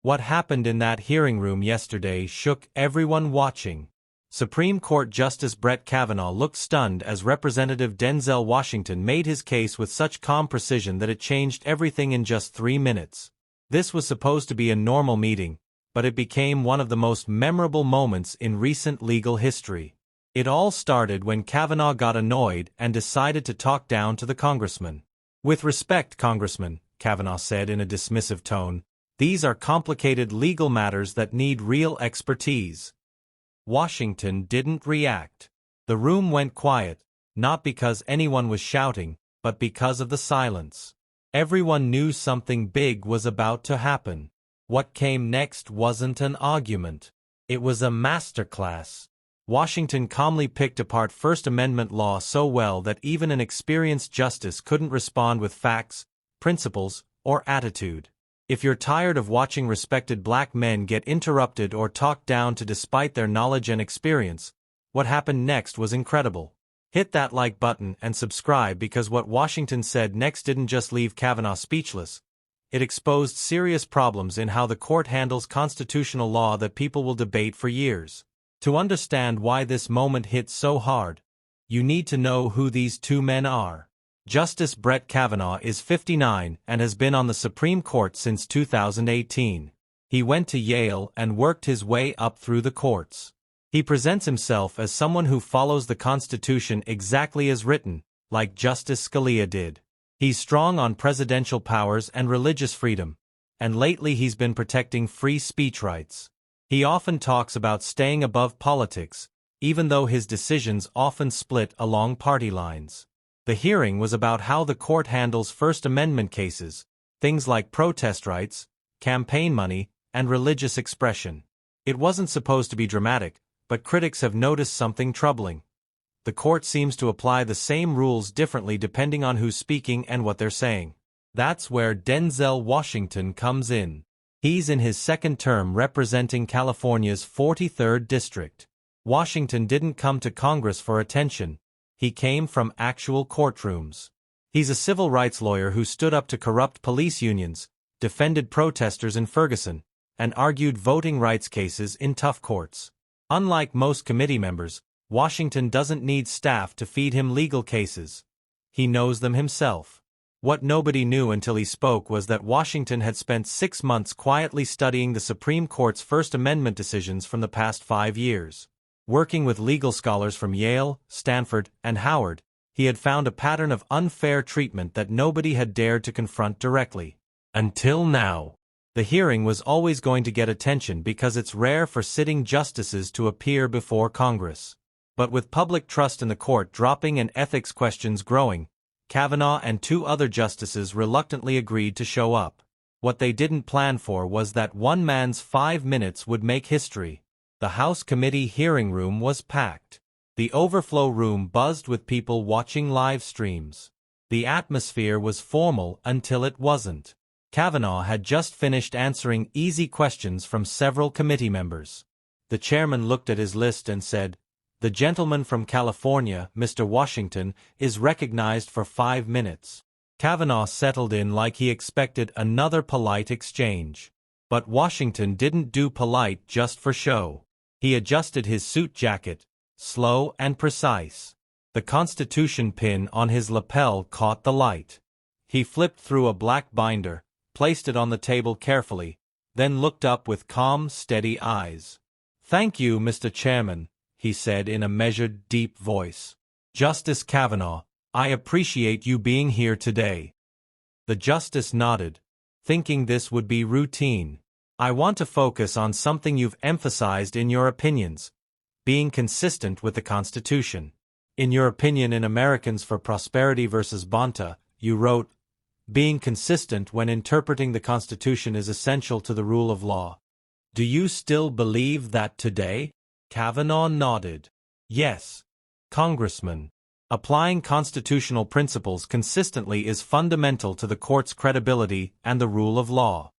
What happened in that hearing room yesterday shook everyone watching. Supreme Court Justice Brett Kavanaugh looked stunned as Representative Denzel Washington made his case with such calm precision that it changed everything in just 3 minutes. This was supposed to be a normal meeting, but it became one of the most memorable moments in recent legal history. It all started when Kavanaugh got annoyed and decided to talk down to the congressman. "With respect, Congressman," Kavanaugh said in a dismissive tone, "these are complicated legal matters that need real expertise." Washington didn't react. The room went quiet, not because anyone was shouting, but because of the silence. Everyone knew something big was about to happen. What came next wasn't an argument. It was a masterclass. Washington calmly picked apart First Amendment law so well that even an experienced justice couldn't respond with facts, principles, or attitude. If you're tired of watching respected black men get interrupted or talked down to despite their knowledge and experience, what happened next was incredible. Hit that like button and subscribe because what Washington said next didn't just leave Kavanaugh speechless. It exposed serious problems in how the court handles constitutional law that people will debate for years. To understand why this moment hit so hard, you need to know who these two men are. Justice Brett Kavanaugh is 59 and has been on the Supreme Court since 2018. He went to Yale and worked his way up through the courts. He presents himself as someone who follows the Constitution exactly as written, like Justice Scalia did. He's strong on presidential powers and religious freedom, and lately he's been protecting free speech rights. He often talks about staying above politics, even though his decisions often split along party lines. The hearing was about how the court handles First Amendment cases, things like protest rights, campaign money, and religious expression. It wasn't supposed to be dramatic, but critics have noticed something troubling. The court seems to apply the same rules differently depending on who's speaking and what they're saying. That's where Denzel Washington comes in. He's in his second term representing California's 43rd District. Washington didn't come to Congress for attention. He came from actual courtrooms. He's a civil rights lawyer who stood up to corrupt police unions, defended protesters in Ferguson, and argued voting rights cases in tough courts. Unlike most committee members, Washington doesn't need staff to feed him legal cases. He knows them himself. What nobody knew until he spoke was that Washington had spent 6 months quietly studying the Supreme Court's First Amendment decisions from the past 5 years. Working with legal scholars from Yale, Stanford, and Howard, he had found a pattern of unfair treatment that nobody had dared to confront directly. Until now. The hearing was always going to get attention because it's rare for sitting justices to appear before Congress. But with public trust in the court dropping and ethics questions growing, Kavanaugh and 2 other justices reluctantly agreed to show up. What they didn't plan for was that one man's 5 minutes would make history. The House committee hearing room was packed. The overflow room buzzed with people watching live streams. The atmosphere was formal until it wasn't. Kavanaugh had just finished answering easy questions from several committee members. The chairman looked at his list and said, "The gentleman from California, Mr. Washington, is recognized for 5 minutes." Kavanaugh settled in like he expected another polite exchange. But Washington didn't do polite just for show. He adjusted his suit jacket, slow and precise. The Constitution pin on his lapel caught the light. He flipped through a black binder, placed it on the table carefully, then looked up with calm, steady eyes. "Thank you, Mr. Chairman," he said in a measured, deep voice. "Justice Kavanaugh, I appreciate you being here today." The justice nodded, thinking this would be routine. "I want to focus on something you've emphasized in your opinions, being consistent with the Constitution. In your opinion in Americans for Prosperity versus Bonta, you wrote, 'Being consistent when interpreting the Constitution is essential to the rule of law.' Do you still believe that today?" Kavanaugh nodded. "Yes, Congressman. Applying constitutional principles consistently is fundamental to the court's credibility and the rule of law."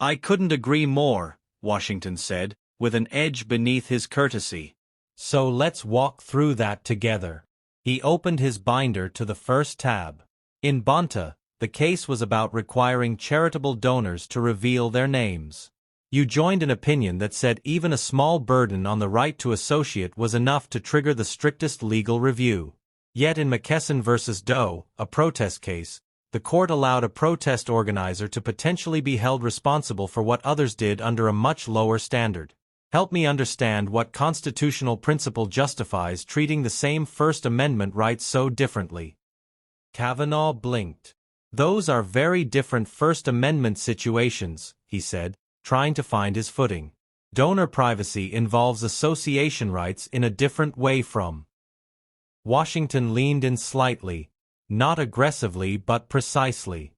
"I couldn't agree more," Washington said, with an edge beneath his courtesy. "So let's walk through that together." He opened his binder to the first tab. In Bonta, the case was about requiring charitable donors to reveal their names. You joined an opinion that said even a small burden on the right to associate was enough to trigger the strictest legal review. Yet in McKesson v. Doe, a protest case, the court allowed a protest organizer to potentially be held responsible for what others did under a much lower standard. Help me understand what constitutional principle justifies treating the same First Amendment rights so differently. Kavanaugh blinked. Those are very different First Amendment situations, he said, trying to find his footing. Donor privacy involves association rights in a different way from. Washington leaned in slightly, not aggressively but precisely.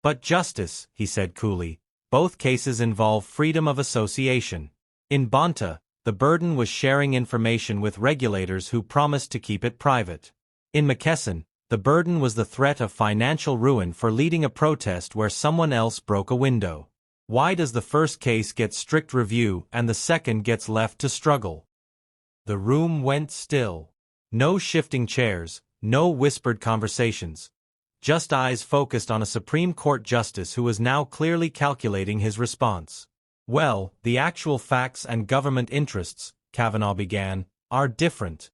But Justice, he said coolly, both cases involve freedom of association. In Bonta, the burden was sharing information with regulators who promised to keep it private. In McKesson, the burden was the threat of financial ruin for leading a protest where someone else broke a window. Why does the first case get strict review and the second gets left to struggle? The room went still. No shifting chairs, no whispered conversations. Just eyes focused on a Supreme Court justice who was now clearly calculating his response. Well, the actual facts and government interests, Kavanaugh began, are different.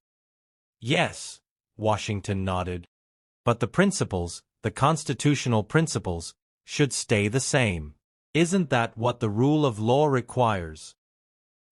Yes, Washington nodded. But the principles, the constitutional principles, should stay the same. Isn't that what the rule of law requires?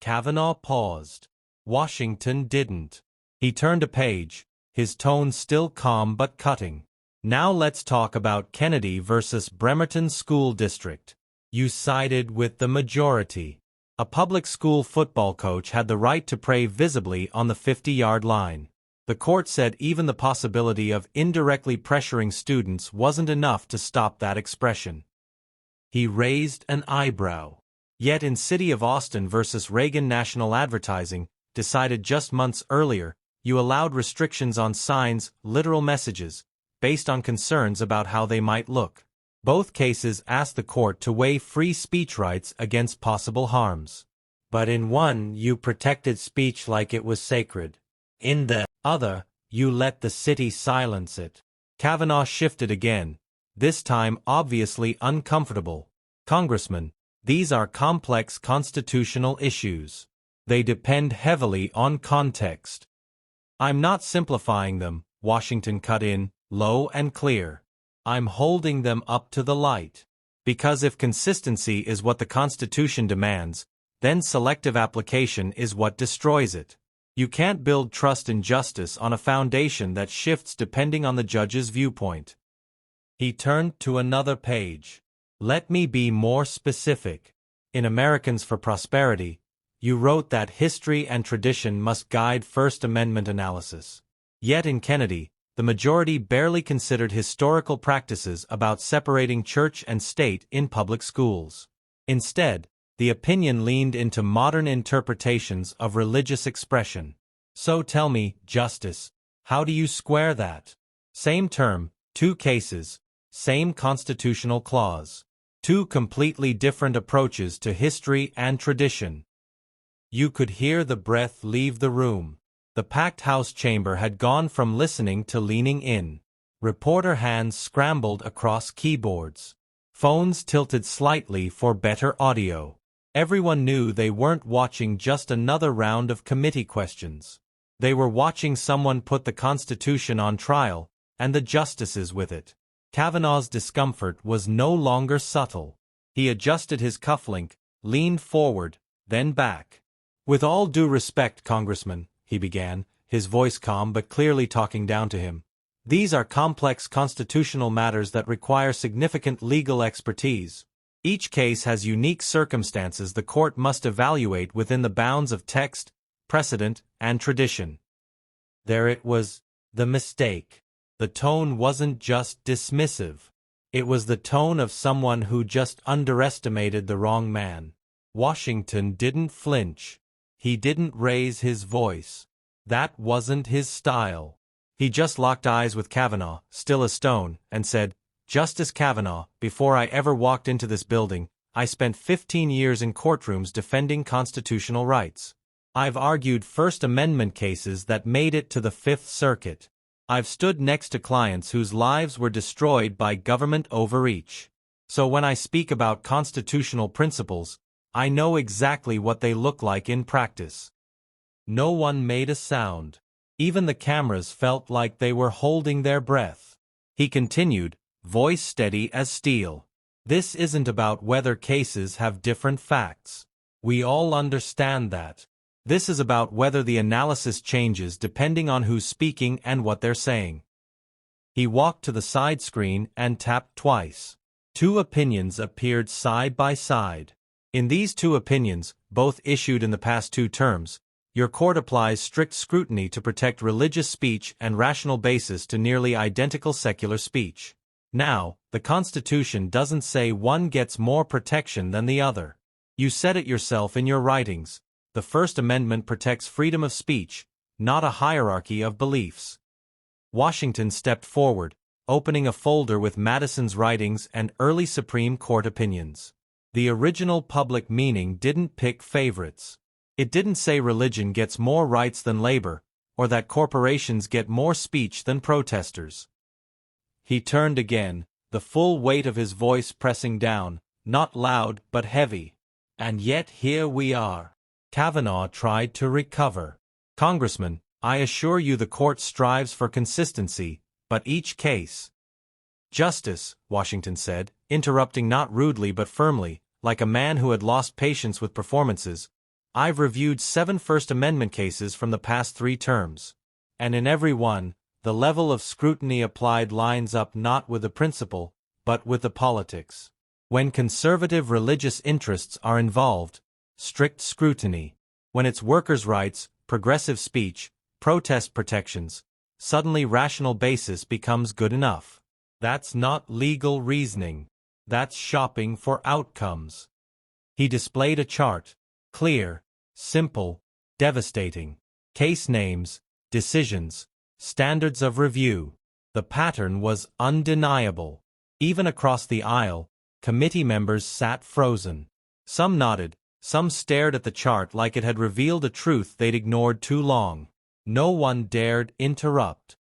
Kavanaugh paused. Washington didn't. He turned a page, his tone still calm but cutting. Now let's talk about Kennedy versus Bremerton School District. You sided with the majority. A public school football coach had the right to pray visibly on the 50-yard line. The court said even the possibility of indirectly pressuring students wasn't enough to stop that expression. He raised an eyebrow. Yet in City of Austin versus Reagan National Advertising, decided just months earlier, you allowed restrictions on signs, literal messages, based on concerns about how they might look. Both cases asked the court to weigh free speech rights against possible harms. But in one, you protected speech like it was sacred. In the other, you let the city silence it. Kavanaugh shifted again, this time obviously uncomfortable. Congressman, these are complex constitutional issues. They depend heavily on context. I'm not simplifying them, Washington cut in, low and clear. I'm holding them up to the light. Because if consistency is what the Constitution demands, then selective application is what destroys it. You can't build trust in justice on a foundation that shifts depending on the judge's viewpoint. He turned to another page. Let me be more specific. In Americans for Prosperity, you wrote that history and tradition must guide First Amendment analysis. Yet in Kennedy, the majority barely considered historical practices about separating church and state in public schools. Instead, the opinion leaned into modern interpretations of religious expression. So tell me, Justice, how do you square that? Same term, two cases, same constitutional clause. Two completely different approaches to history and tradition. You could hear the breath leave the room. The packed House chamber had gone from listening to leaning in. Reporter hands scrambled across keyboards. Phones tilted slightly for better audio. Everyone knew they weren't watching just another round of committee questions. They were watching someone put the Constitution on trial, and the justices with it. Kavanaugh's discomfort was no longer subtle. He adjusted his cufflink, leaned forward, then back. With all due respect, Congressman, he began, his voice calm but clearly talking down to him. These are complex constitutional matters that require significant legal expertise. Each case has unique circumstances the court must evaluate within the bounds of text, precedent, and tradition. There it was, the mistake. The tone wasn't just dismissive. It was the tone of someone who just underestimated the wrong man. Washington didn't flinch. He didn't raise his voice. That wasn't his style. He just locked eyes with Kavanaugh, still a stone, and said, Justice Kavanaugh, before I ever walked into this building, I spent 15 years in courtrooms defending constitutional rights. I've argued First Amendment cases that made it to the Fifth Circuit. I've stood next to clients whose lives were destroyed by government overreach. So when I speak about constitutional principles, I know exactly what they look like in practice. No one made a sound. Even the cameras felt like they were holding their breath. He continued, voice steady as steel. This isn't about whether cases have different facts. We all understand that. This is about whether the analysis changes depending on who's speaking and what they're saying. He walked to the side screen and tapped twice. Two opinions appeared side by side. In these two opinions, both issued in the past 2 terms, your court applies strict scrutiny to protect religious speech and rational basis to nearly identical secular speech. Now, the Constitution doesn't say one gets more protection than the other. You said it yourself in your writings. The First Amendment protects freedom of speech, not a hierarchy of beliefs. Washington stepped forward, opening a folder with Madison's writings and early Supreme Court opinions. The original public meaning didn't pick favorites. It didn't say religion gets more rights than labor, or that corporations get more speech than protesters. He turned again, the full weight of his voice pressing down, not loud but heavy. And yet here we are. Kavanaugh tried to recover. Congressman, I assure you the court strives for consistency, but each case. Justice, Washington said, interrupting not rudely but firmly, like a man who had lost patience with performances, I've reviewed 7 First Amendment cases from the past 3 terms. And in every one, the level of scrutiny applied lines up not with the principle, but with the politics. When conservative religious interests are involved, strict scrutiny. When it's workers' rights, progressive speech, protest protections, suddenly rational basis becomes good enough. That's not legal reasoning. That's shopping for outcomes. He displayed a chart. Clear, simple, devastating. Case names, decisions, standards of review. The pattern was undeniable. Even across the aisle, committee members sat frozen. Some nodded, some stared at the chart like it had revealed a truth they'd ignored too long. No one dared interrupt.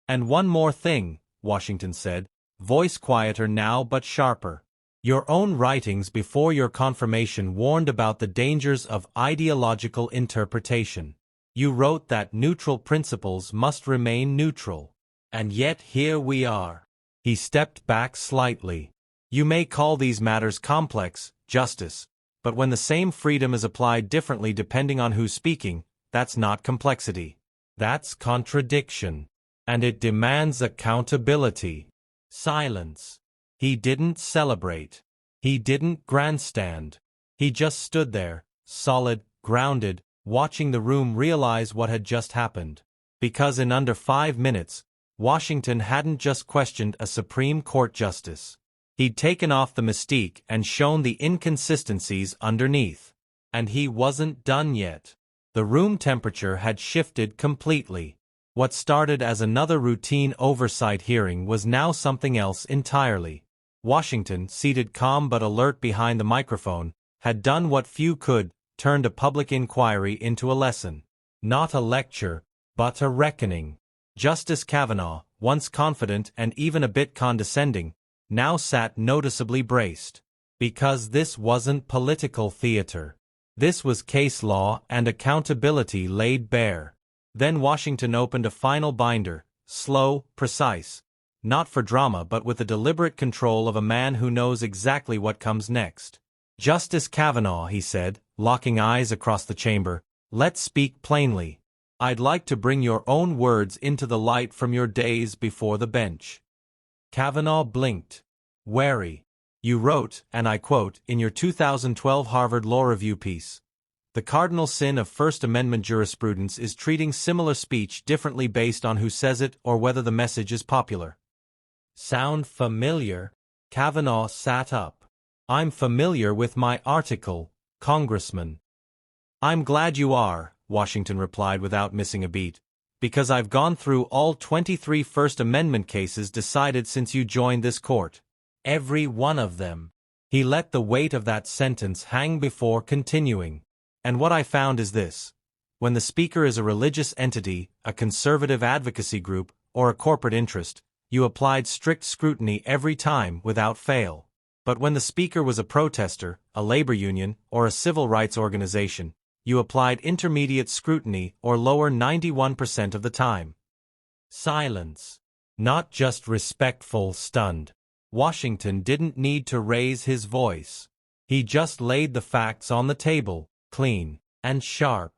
And one more thing, Washington said, voice quieter now but sharper. Your own writings before your confirmation warned about the dangers of ideological interpretation. You wrote that neutral principles must remain neutral. And yet here we are. He stepped back slightly. You may call these matters complex, Justice, but when the same freedom is applied differently depending on who's speaking, that's not complexity. That's contradiction. And it demands accountability. Silence. He didn't celebrate. He didn't grandstand. He just stood there, solid, grounded, watching the room realize what had just happened. Because in under 5 minutes, Washington hadn't just questioned a Supreme Court justice. He'd taken off the mystique and shown the inconsistencies underneath. And he wasn't done yet. The room temperature had shifted completely. What started as another routine oversight hearing was now something else entirely. Washington, seated calm but alert behind the microphone, had done what few could, turned a public inquiry into a lesson. Not a lecture, but a reckoning. Justice Kavanaugh, once confident and even a bit condescending, now sat noticeably braced. Because this wasn't political theater. This was case law and accountability laid bare. Then Washington opened a final binder, slow, precise. Not for drama but with the deliberate control of a man who knows exactly what comes next. Justice Kavanaugh, he said, locking eyes across the chamber, let's speak plainly. I'd like to bring your own words into the light from your days before the bench. Kavanaugh blinked. Wary. You wrote, and I quote, in your 2012 Harvard Law Review piece, the cardinal sin of First Amendment jurisprudence is treating similar speech differently based on who says it or whether the message is popular. Sound familiar? Kavanaugh sat up. I'm familiar with my article, Congressman. I'm glad you are, Washington replied without missing a beat, because I've gone through all 23 First Amendment cases decided since you joined this court. Every one of them. He let the weight of that sentence hang before continuing. And what I found is this. When the speaker is a religious entity, a conservative advocacy group, or a corporate interest, you applied strict scrutiny every time without fail. But when the speaker was a protester, a labor union, or a civil rights organization, you applied intermediate scrutiny or lower 91% of the time. Silence. Not just respectful, stunned. Washington didn't need to raise his voice. He just laid the facts on the table, clean and sharp.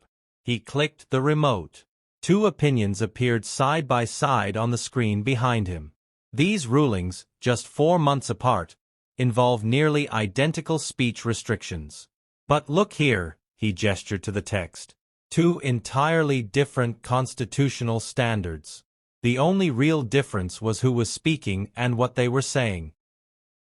He clicked the remote. Two opinions appeared side by side on the screen behind him. These rulings, just 4 months apart, involve nearly identical speech restrictions. But look here, he gestured to the text. Two entirely different constitutional standards. The only real difference was who was speaking and what they were saying.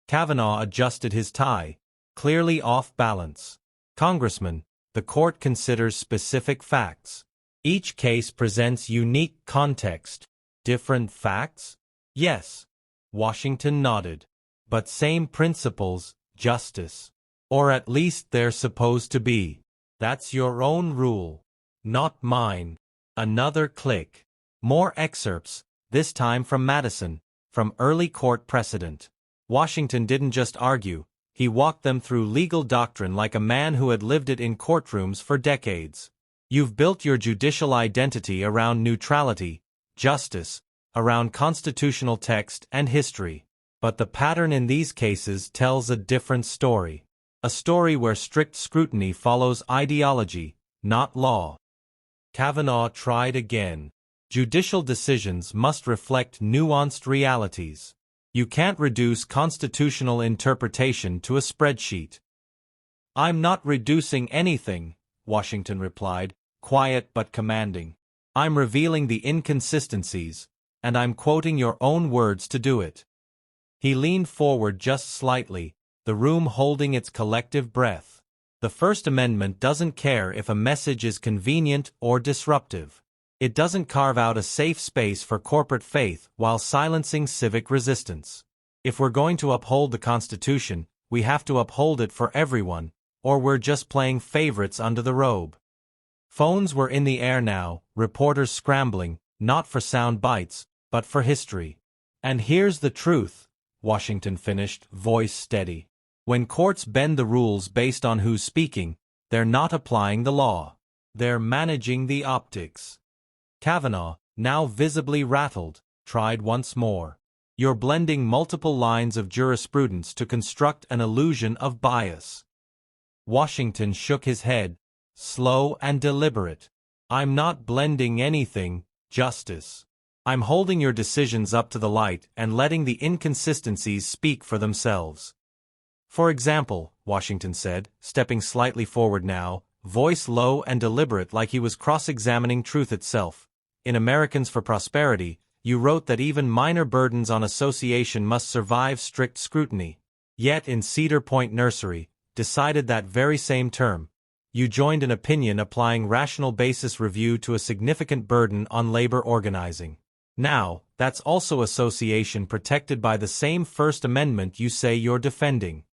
Kavanaugh adjusted his tie, clearly off balance. Congressman, the court considers specific facts. Each case presents unique context. Different facts? Yes. Washington nodded. But same principles, Justice. Or at least they're supposed to be. That's your own rule. Not mine. Another click. More excerpts, this time from Madison, from early court precedent. Washington didn't just argue, he walked them through legal doctrine like a man who had lived it in courtrooms for decades. You've built your judicial identity around neutrality, justice, around constitutional text and history. But the pattern in these cases tells a different story. A story where strict scrutiny follows ideology, not law. Kavanaugh tried again. Judicial decisions must reflect nuanced realities. You can't reduce constitutional interpretation to a spreadsheet. I'm not reducing anything, Washington replied, quiet but commanding. I'm revealing the inconsistencies, and I'm quoting your own words to do it. He leaned forward just slightly, the room holding its collective breath. The First Amendment doesn't care if a message is convenient or disruptive. It doesn't carve out a safe space for corporate faith while silencing civic resistance. If we're going to uphold the Constitution, we have to uphold it for everyone, or we're just playing favorites under the robe. Phones were in the air now, reporters scrambling, not for sound bites, but for history. And here's the truth, Washington finished, voice steady. When courts bend the rules based on who's speaking, they're not applying the law. They're managing the optics. Kavanaugh, now visibly rattled, tried once more. You're blending multiple lines of jurisprudence to construct an illusion of bias. Washington shook his head, slow and deliberate. I'm not blending anything, Justice. I'm holding your decisions up to the light and letting the inconsistencies speak for themselves. For example, Washington said, stepping slightly forward now, voice low and deliberate like he was cross-examining truth itself. In Americans for Prosperity, you wrote that even minor burdens on association must survive strict scrutiny. Yet in Cedar Point Nursery, decided that very same term, you joined an opinion applying rational basis review to a significant burden on labor organizing. Now, that's also association protected by the same First Amendment you say you're defending.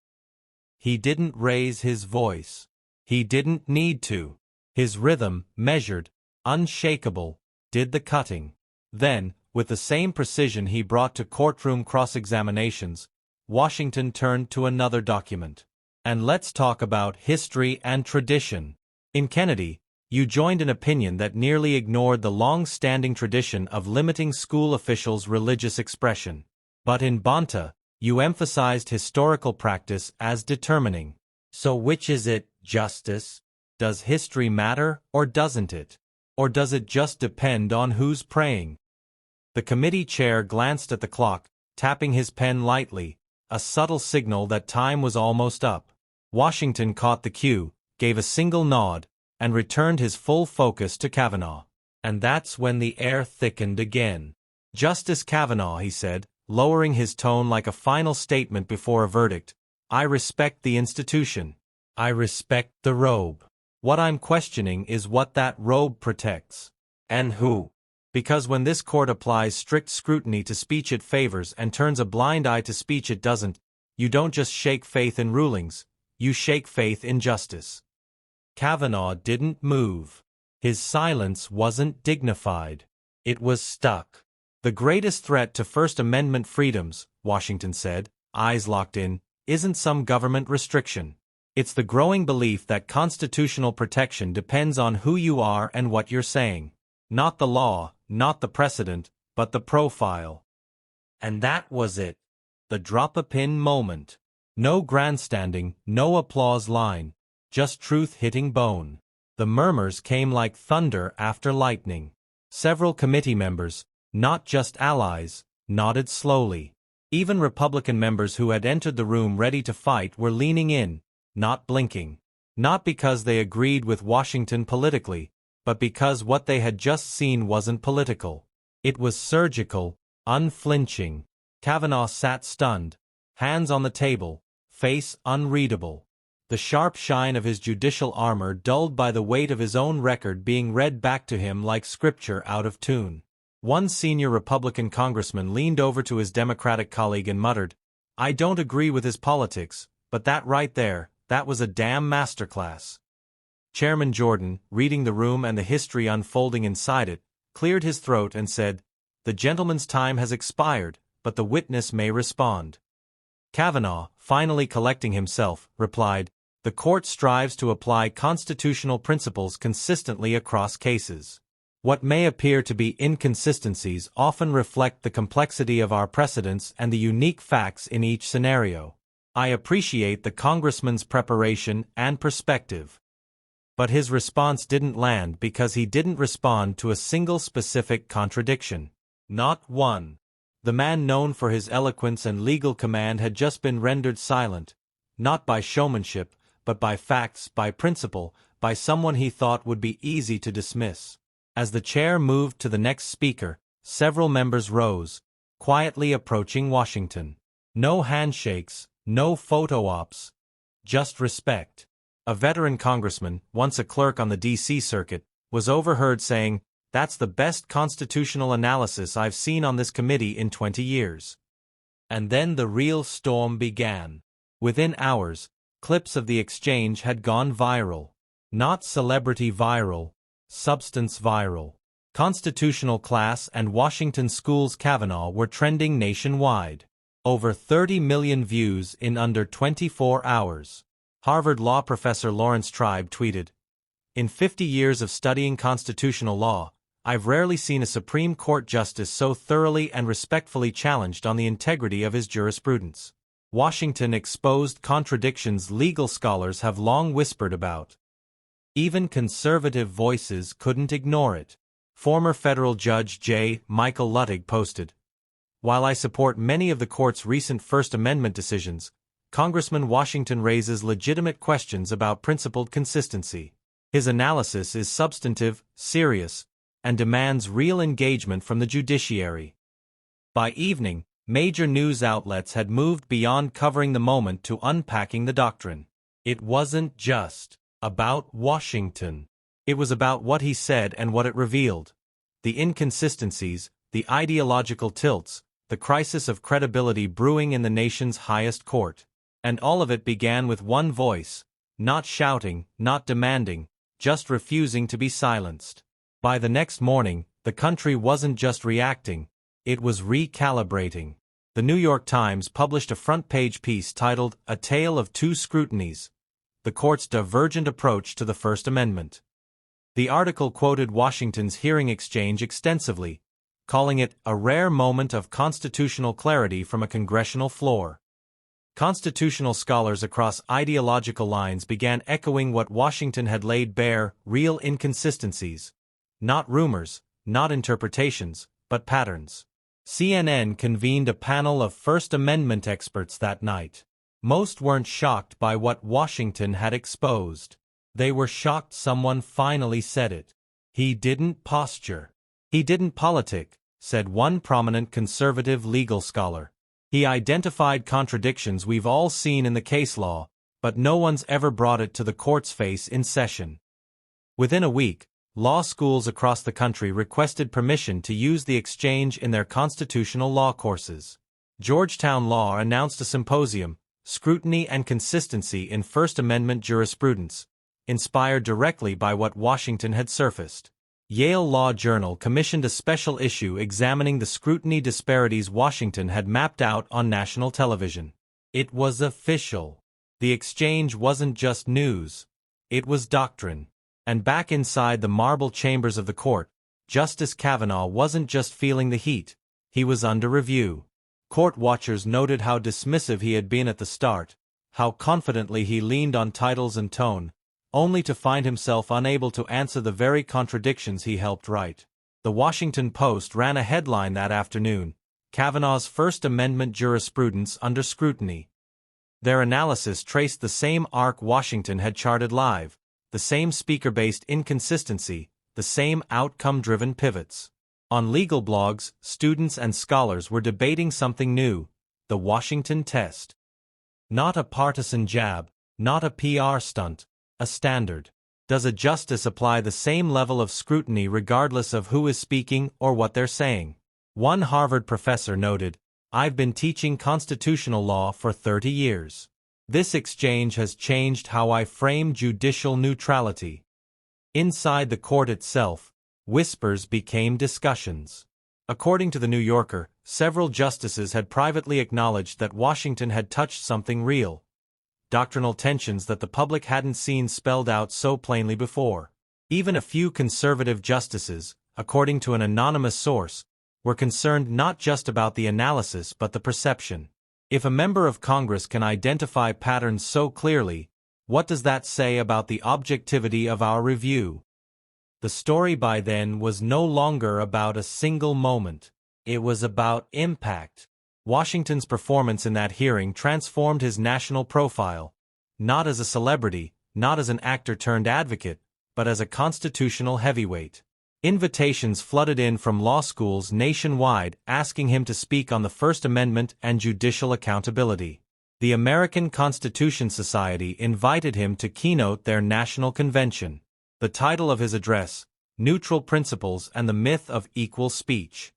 He didn't raise his voice. He didn't need to. His rhythm, measured, unshakable, did the cutting. Then, with the same precision he brought to courtroom cross-examinations, Washington turned to another document. And let's talk about history and tradition. In Kennedy, you joined an opinion that nearly ignored the long-standing tradition of limiting school officials' religious expression. But in Bonta, you emphasized historical practice as determining. So which is it, Justice? Does history matter, or doesn't it? Or does it just depend on who's praying? The committee chair glanced at the clock, tapping his pen lightly, a subtle signal that time was almost up. Washington caught the cue, gave a single nod, and returned his full focus to Kavanaugh. And that's when the air thickened again. Justice Kavanaugh, he said, lowering his tone like a final statement before a verdict, I respect the institution. I respect the robe. What I'm questioning is what that robe protects. And who? Because when this court applies strict scrutiny to speech it favors and turns a blind eye to speech it doesn't, you don't just shake faith in rulings, you shake faith in justice. Kavanaugh didn't move. His silence wasn't dignified. It was stuck. The greatest threat to First Amendment freedoms, Washington said, eyes locked in, isn't some government restriction. It's the growing belief that constitutional protection depends on who you are and what you're saying. Not the law, not the precedent, but the profile. And that was it. The drop-a-pin moment. No grandstanding, no applause line. Just truth hitting bone. The murmurs came like thunder after lightning. Several committee members, not just allies, nodded slowly. Even Republican members who had entered the room ready to fight were leaning in, not blinking. Not because they agreed with Washington politically, but because what they had just seen wasn't political. It was surgical, unflinching. Kavanaugh sat stunned, hands on the table, face unreadable. The sharp shine of his judicial armor dulled by the weight of his own record being read back to him like scripture out of tune. One senior Republican congressman leaned over to his Democratic colleague and muttered, "I don't agree with his politics, but that right there, that was a damn masterclass." Chairman Jordan, reading the room and the history unfolding inside it, cleared his throat and said, "The gentleman's time has expired, but the witness may respond." Kavanaugh, finally collecting himself, replied, "The court strives to apply constitutional principles consistently across cases. What may appear to be inconsistencies often reflect the complexity of our precedents and the unique facts in each scenario. I appreciate the congressman's preparation and perspective." But his response didn't land because he didn't respond to a single specific contradiction. Not one. The man known for his eloquence and legal command had just been rendered silent, not by showmanship, but by facts, by principle, by someone he thought would be easy to dismiss. As the chair moved to the next speaker, several members rose, quietly approaching Washington. No handshakes, no photo ops. Just respect. A veteran congressman, once a clerk on the D.C. circuit, was overheard saying, "That's the best constitutional analysis I've seen on this committee in 20 years. And then the real storm began. Within hours, clips of the exchange had gone viral. Not celebrity viral, substance viral. Constitutional class and Washington schools Kavanaugh were trending nationwide. Over 30 million views in under 24 hours. Harvard law professor Lawrence Tribe tweeted, "In 50 years of studying constitutional law, I've rarely seen a Supreme Court justice so thoroughly and respectfully challenged on the integrity of his jurisprudence. Washington exposed contradictions legal scholars have long whispered about. Even conservative voices couldn't ignore it." Former federal judge J. Michael Luttig posted, "While I support many of the court's recent First Amendment decisions, Congressman Washington raises legitimate questions about principled consistency. His analysis is substantive, serious, and demands real engagement from the judiciary." By evening, major news outlets had moved beyond covering the moment to unpacking the doctrine. It wasn't just about Washington. It was about what he said and what it revealed. The inconsistencies, the ideological tilts, the crisis of credibility brewing in the nation's highest court. And all of it began with one voice, not shouting, not demanding, just refusing to be silenced. By the next morning, the country wasn't just reacting, it was recalibrating. The New York Times published a front-page piece titled, "A Tale of Two Scrutinies: The Court's Divergent Approach to the First Amendment." The article quoted Washington's hearing exchange extensively, calling it a rare moment of constitutional clarity from a congressional floor. Constitutional scholars across ideological lines began echoing what Washington had laid bare: real inconsistencies. Not rumors, not interpretations, but patterns. CNN convened a panel of First Amendment experts that night. Most weren't shocked by what Washington had exposed. They were shocked someone finally said it. "He didn't posture. He didn't politic," said one prominent conservative legal scholar. "He identified contradictions we've all seen in the case law, but no one's ever brought it to the court's face in session." Within a week, law schools across the country requested permission to use the exchange in their constitutional law courses. Georgetown Law announced a symposium, "Scrutiny and Consistency in First Amendment Jurisprudence," inspired directly by what Washington had surfaced. Yale Law Journal commissioned a special issue examining the scrutiny disparities Washington had mapped out on national television. It was official. The exchange wasn't just news. It was doctrine. And back inside the marble chambers of the court, Justice Kavanaugh wasn't just feeling the heat. He was under review. Court watchers noted how dismissive he had been at the start, how confidently he leaned on titles and tone, only to find himself unable to answer the very contradictions he helped write. The Washington Post ran a headline that afternoon, "Kavanaugh's First Amendment Jurisprudence Under Scrutiny." Their analysis traced the same arc Washington had charted live, the same speaker-based inconsistency, the same outcome-driven pivots. On legal blogs, students and scholars were debating something new, the Washington test. Not a partisan jab, not a PR stunt, a standard. Does a justice apply the same level of scrutiny regardless of who is speaking or what they're saying? One Harvard professor noted, "I've been teaching constitutional law for 30 years. This exchange has changed how I frame judicial neutrality." Inside the court itself, whispers became discussions. According to the New Yorker, several justices had privately acknowledged that Washington had touched something real. Doctrinal tensions that the public hadn't seen spelled out so plainly before. Even a few conservative justices, according to an anonymous source, were concerned not just about the analysis but the perception. If a member of Congress can identify patterns so clearly, what does that say about the objectivity of our review? The story by then was no longer about a single moment. It was about impact. Washington's performance in that hearing transformed his national profile, not as a celebrity, not as an actor-turned-advocate, but as a constitutional heavyweight. Invitations flooded in from law schools nationwide asking him to speak on the First Amendment and judicial accountability. The American Constitution Society invited him to keynote their national convention. The title of his address, "Neutral Principles and the Myth of Equal Speech."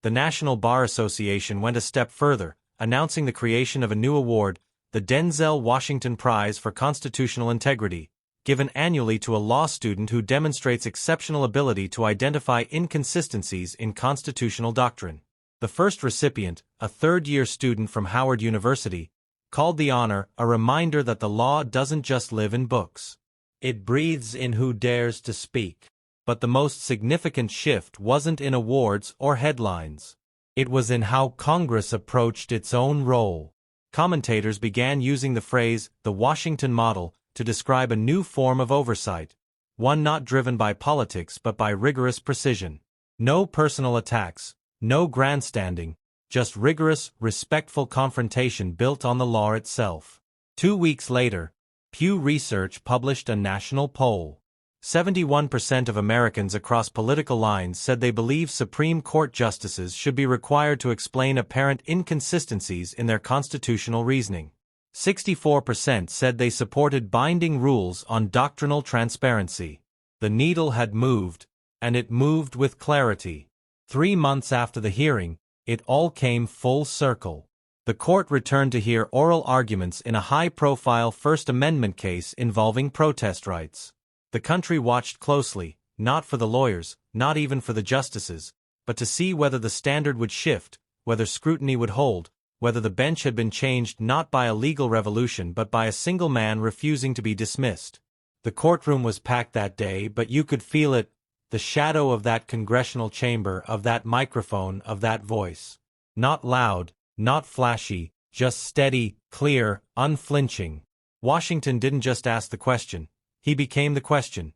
The National Bar Association went a step further, announcing the creation of a new award, the Denzel Washington Prize for Constitutional Integrity, given annually to a law student who demonstrates exceptional ability to identify inconsistencies in constitutional doctrine. The first recipient, a third-year student from Howard University, called the honor a reminder that the law doesn't just live in books. It breathes in who dares to speak. But the most significant shift wasn't in awards or headlines. It was in how Congress approached its own role. Commentators began using the phrase, "the Washington model," to describe a new form of oversight, one not driven by politics but by rigorous precision. No personal attacks, no grandstanding, just rigorous, respectful confrontation built on the law itself. 2 weeks later, Pew Research published a national poll. 71% of Americans across political lines said they believe Supreme Court justices should be required to explain apparent inconsistencies in their constitutional reasoning. 64% said they supported binding rules on doctrinal transparency. The needle had moved, and it moved with clarity. 3 months after the hearing, it all came full circle. The court returned to hear oral arguments in a high-profile First Amendment case involving protest rights. The country watched closely, not for the lawyers, not even for the justices, but to see whether the standard would shift, whether scrutiny would hold, whether the bench had been changed not by a legal revolution but by a single man refusing to be dismissed. The courtroom was packed that day, but you could feel it, the shadow of that congressional chamber, of that microphone, of that voice. Not loud, not flashy, just steady, clear, unflinching. Washington didn't just ask the question, he became the question.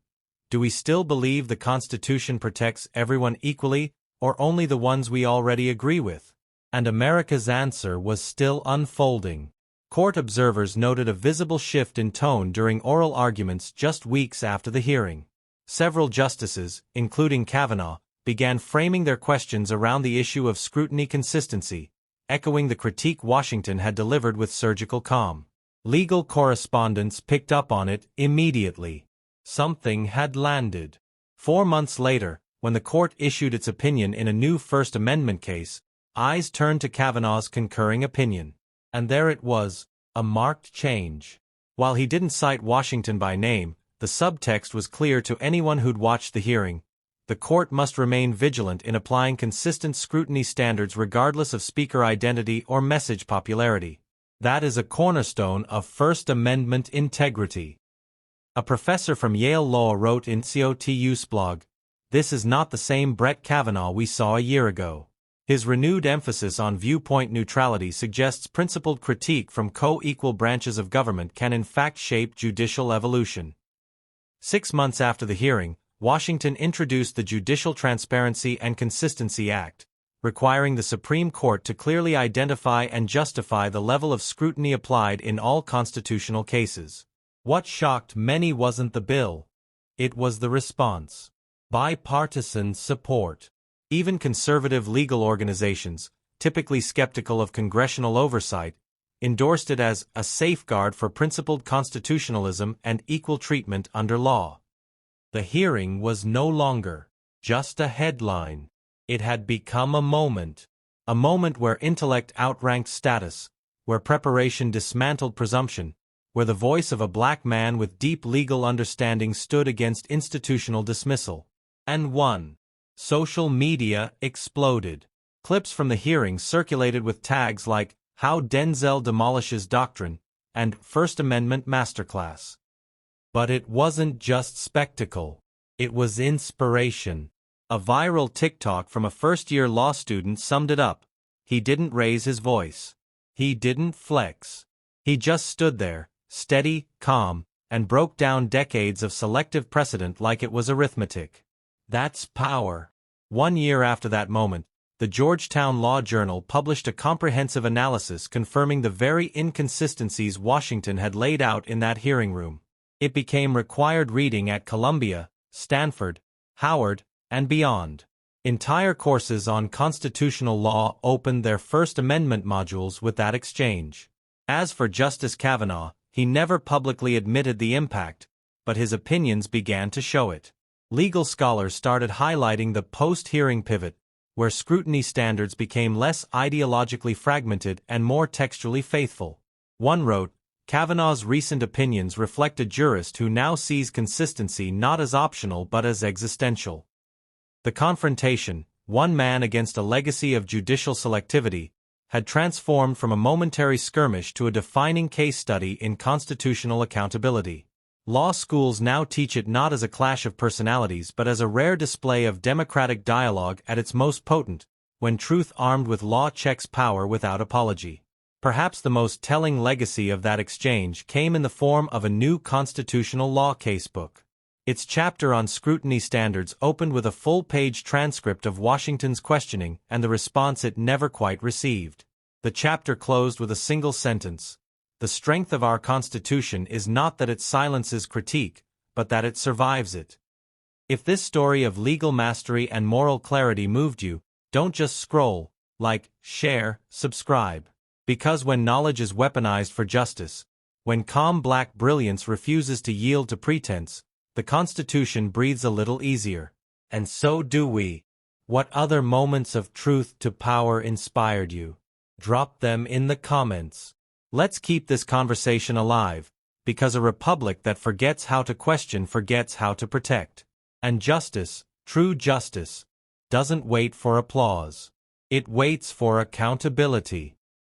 Do we still believe the Constitution protects everyone equally, or only the ones we already agree with? And America's answer was still unfolding. Court observers noted a visible shift in tone during oral arguments just weeks after the hearing. Several justices, including Kavanaugh, began framing their questions around the issue of scrutiny consistency, echoing the critique Washington had delivered with surgical calm. Legal correspondents picked up on it immediately. Something had landed. 4 months later, when the court issued its opinion in a new First Amendment case, eyes turned to Kavanaugh's concurring opinion. And there it was, a marked change. While he didn't cite Washington by name, the subtext was clear to anyone who'd watched the hearing. The court must remain vigilant in applying consistent scrutiny standards regardless of speaker identity or message popularity. That is a cornerstone of First Amendment integrity. A professor from Yale Law wrote in COTU's blog, "This is not the same Brett Kavanaugh we saw a year ago." His renewed emphasis on viewpoint neutrality suggests principled critique from co-equal branches of government can in fact shape judicial evolution. 6 months after the hearing, Washington introduced the Judicial Transparency and Consistency Act, requiring the Supreme Court to clearly identify and justify the level of scrutiny applied in all constitutional cases. What shocked many wasn't the bill. It was the response. Bipartisan support. Even conservative legal organizations, typically skeptical of congressional oversight, endorsed it as a safeguard for principled constitutionalism and equal treatment under law. The hearing was no longer just a headline. It had become a moment where intellect outranked status, where preparation dismantled presumption, where the voice of a black man with deep legal understanding stood against institutional dismissal. And won. Social media exploded. Clips from the hearing circulated with tags like, "How Denzel Demolishes Doctrine," and "First Amendment Masterclass." But it wasn't just spectacle. It was inspiration. A viral TikTok from a first-year law student summed it up. He didn't raise his voice. He didn't flex. He just stood there, steady, calm, and broke down decades of selective precedent like it was arithmetic. That's power. 1 year after that moment, the Georgetown Law Journal published a comprehensive analysis confirming the very inconsistencies Washington had laid out in that hearing room. It became required reading at Columbia, Stanford, Howard, and beyond. Entire courses on constitutional law opened their First Amendment modules with that exchange. As for Justice Kavanaugh, he never publicly admitted the impact, but his opinions began to show it. Legal scholars started highlighting the post-hearing pivot, where scrutiny standards became less ideologically fragmented and more textually faithful. One wrote, "Kavanaugh's recent opinions reflect a jurist who now sees consistency not as optional but as existential." The confrontation, one man against a legacy of judicial selectivity, had transformed from a momentary skirmish to a defining case study in constitutional accountability. Law schools now teach it not as a clash of personalities but as a rare display of democratic dialogue at its most potent, when truth armed with law checks power without apology. Perhaps the most telling legacy of that exchange came in the form of a new constitutional law casebook. Its chapter on scrutiny standards opened with a full-page transcript of Washington's questioning and the response it never quite received. The chapter closed with a single sentence. "The strength of our Constitution is not that it silences critique, but that it survives it." If this story of legal mastery and moral clarity moved you, don't just scroll, like, share, subscribe. Because when knowledge is weaponized for justice, when calm black brilliance refuses to yield to pretense, the Constitution breathes a little easier. And so do we. What other moments of truth to power inspired you? Drop them in the comments. Let's keep this conversation alive, because a republic that forgets how to question forgets how to protect. And justice, true justice, doesn't wait for applause. It waits for accountability.